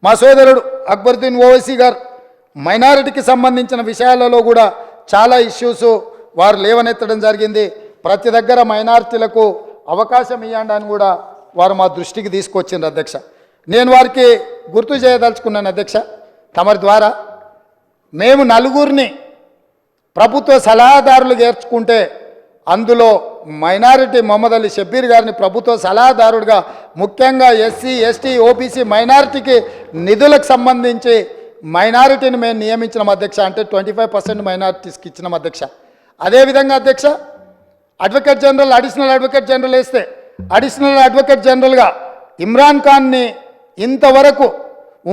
మా సోదరుడు అక్బరుద్దీన్ ఓవైసీ గారు మైనారిటీకి సంబంధించిన విషయాలలో కూడా చాలా ఇష్యూస్ వారు లేవనెత్తడం జరిగింది. ప్రతి దగ్గర మైనారిటీలకు అవకాశం ఇవ్వండి అని కూడా వారు మా దృష్టికి తీసుకొచ్చిండ్రు అధ్యక్ష. నేను వారికి గుర్తు చేయదలుచుకున్నాను అధ్యక్ష, తమరి ద్వారా మేము నలుగురిని ప్రభుత్వ సలహాదారులు చేర్చుకుంటే అందులో మైనారిటీ మొహమ్మద్ అలీ షబ్బీర్ గారిని ప్రభుత్వ సలహాదారుడిగా ముఖ్యంగా ఎస్సీ ఎస్టీ ఓబీసీ మైనారిటీకి నిధులకు సంబంధించి మైనారిటీని మేము నియమించిన అధ్యక్ష. అంటే 25% మైనారిటీస్కి ఇచ్చిన అధ్యక్ష. అదేవిధంగా అధ్యక్ష advocate general additional advocate general వేస్తే అడిషనల్ అడ్వకేట్ జనరల్గా ఇమ్రాన్ ఖాన్ని ఇంతవరకు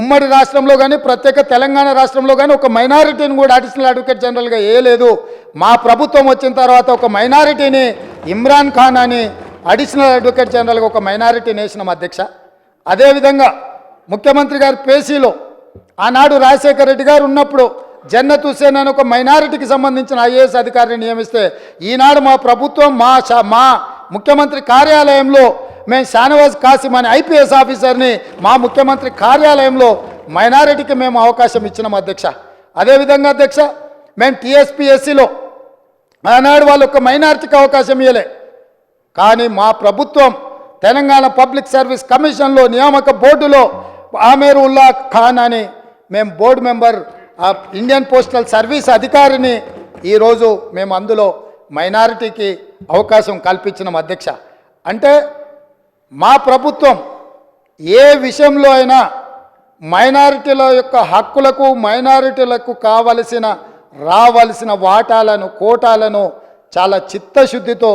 ఉమ్మడి రాష్ట్రంలో కానీ ప్రత్యేక తెలంగాణ రాష్ట్రంలో కానీ ఒక మైనారిటీని కూడా అడిషనల్ అడ్వకేట్ జనరల్గా వేయలేదు. మా ప్రభుత్వం వచ్చిన తర్వాత ఒక మైనారిటీని ఇమ్రాన్ ఖాన్ అని అడిషనల్ అడ్వకేట్ జనరల్గా ఒక మైనారిటీని వేసినాం అధ్యక్ష. అదేవిధంగా ముఖ్యమంత్రి గారి పేసీలో ఆనాడు రాజశేఖర రెడ్డి గారు ఉన్నప్పుడు జన్నత్ హుస్సేన్ అని ఒక మైనారిటీకి సంబంధించిన ఐఏఎస్ అధికారిని నియమిస్తే ఈనాడు మా ప్రభుత్వం మా ముఖ్యమంత్రి కార్యాలయంలో మేము షానవాజ్ కాసిం అనే ఐపీఎస్ ఆఫీసర్ని మా ముఖ్యమంత్రి కార్యాలయంలో మైనారిటీకి మేము అవకాశం ఇచ్చినాం అధ్యక్ష. అదేవిధంగా అధ్యక్ష మేము టీఎస్పీఎస్సీలో ఆనాడు వాళ్ళు ఒక మైనారిటీకి అవకాశం ఇవ్వలే, కానీ మా ప్రభుత్వం తెలంగాణ పబ్లిక్ సర్వీస్ కమిషన్లో నియామక బోర్డులో ఆమేర్ ఉల్లా ఖాన్ అని మేము board member Indian postal service అధికారిని ఈరోజు మేము అందులో మైనారిటీకి అవకాశం కల్పించినాం అధ్యక్ష. అంటే మా ప్రభుత్వం ఏ విషయంలో అయినా మైనారిటీల యొక్క హక్కులకు మైనారిటీలకు రావలసిన వాటాలను కోటాలను చాలా చిత్తశుద్ధితో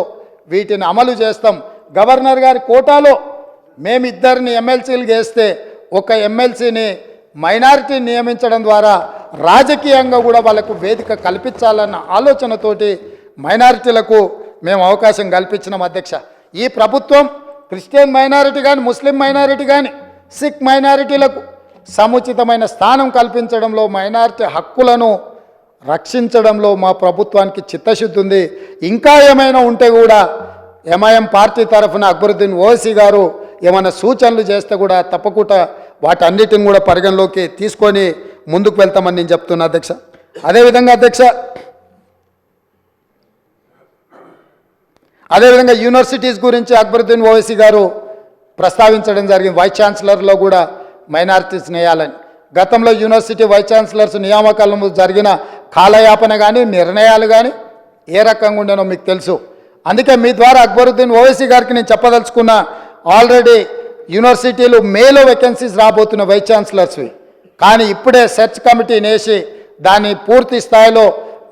వీటిని అమలు చేస్తాం. గవర్నర్ గారి కోటాలో మేమిద్దరిని ఎమ్మెల్సీలు చేస్తే ఒక ఎమ్మెల్సీని మైనారిటీని నియమించడం ద్వారా రాజకీయంగా కూడా వాళ్ళకు వేదిక కల్పించాలన్న ఆలోచనతోటి మైనారిటీలకు మేము అవకాశం కల్పించినాం అధ్యక్ష. ఈ ప్రభుత్వం క్రిస్టియన్ మైనారిటీ కానీ ముస్లిం మైనారిటీ కానీ సిక్ మైనారిటీలకు సముచితమైన స్థానం కల్పించడంలో మైనారిటీ హక్కులను రక్షించడంలో మా ప్రభుత్వానికి చిత్తశుద్ధి ఉంది. ఇంకా ఏమైనా ఉంటే కూడా ఎంఐఎం పార్టీ తరఫున అక్బరుద్దీన్ ఓవైసీ గారు ఏమైనా సూచనలు చేస్తే కూడా తప్పకుండా వాటన్నిటిని కూడా పరిగణలోకి తీసుకొని ముందుకు వెళ్తామని నేను చెప్తున్నా అధ్యక్ష. అదేవిధంగా అధ్యక్ష యూనివర్సిటీస్ గురించి అక్బరుద్దీన్ ఓవైసీ గారు ప్రస్తావించడం జరిగింది. వైస్ ఛాన్సలర్లో కూడా మైనారిటీస్ వేయాలని. గతంలో యూనివర్సిటీ వైస్ ఛాన్సలర్స్ నియామకాలను జరిగిన కాలయాపన కానీ నిర్ణయాలు కానీ ఏ రకంగా ఉండేనో మీకు తెలుసు. అందుకే మీ ద్వారా అక్బరుద్దీన్ ఓవైసీ గారికి నేను చెప్పదలుచుకున్న, ఆల్రెడీ యూనివర్సిటీలు మేలో వేకెన్సీస్ రాబోతున్న వైస్ ఛాన్సలర్స్వి, కానీ ఇప్పుడే సెర్చ్ కమిటీని వేసి దాన్ని పూర్తి స్థాయిలో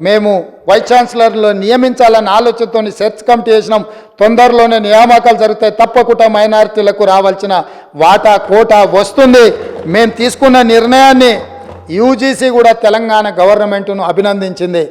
మేము వైస్ ఛాన్సలర్లో నియమించాలన్న ఆలోచనతో సెర్చ్ కమిటీ వేసినాం. తొందరలోనే నియామకాలు జరుగుతాయి. తప్పకుండా మైనారిటీలకు రావాల్సిన వాటా కోటా వస్తుంది. మేము తీసుకున్న నిర్ణయాన్ని యూజీసీ కూడా తెలంగాణ గవర్నమెంట్ను అభినందించింది.